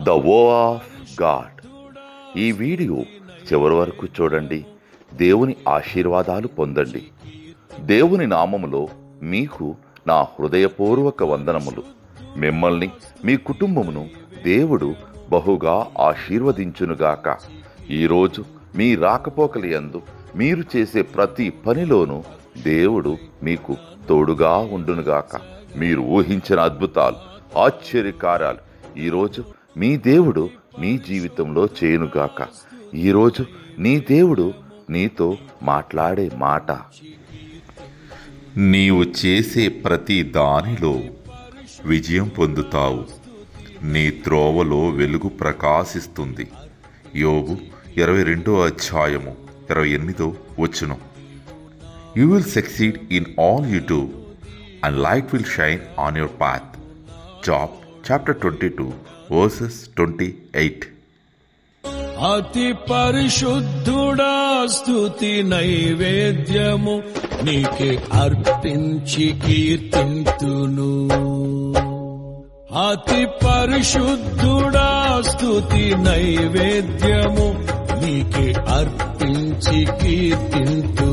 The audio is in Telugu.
ద వో ఆఫ్ గాడ్. ఈ వీడియో చివరి వరకు చూడండి. దేవుని ఆశీర్వాదాలు పొందండి. దేవుని నామములో మీకు నా హృదయపూర్వక వందనములు. మిమ్మల్ని మీ కుటుంబమును దేవుడు బహుగా ఆశీర్వదించునుగాక. ఈరోజు మీ రాకపోకల యందు మీరు చేసే ప్రతి పనిలోనూ దేవుడు మీకు తోడుగా ఉండునుగాక. మీరు ఊహించిన అద్భుతాలు, ఆశ్చర్యకార్యాలు ఈరోజు మీ దేవుడు మీ జీవితంలో చేయునుగాక. ఈరోజు నీ దేవుడు నీతో మాట్లాడే మాట, నీవు చేసే ప్రతి దానిలో విజయం పొందుతావు. నీ త్రోవలో వెలుగు ప్రకాశిస్తుంది. యోబు 22:28. You will succeed in all you do, and light will shine on your path. Job chapter 22:28. అతి పరిశుద్ధుడా, స్తుతి నైవేద్యము నీకే అర్పించి కీర్తింతును. అతి పరిశుద్ధుడా, స్తుతి నైవేద్యము నీకే అర్పించి కీర్తింతు.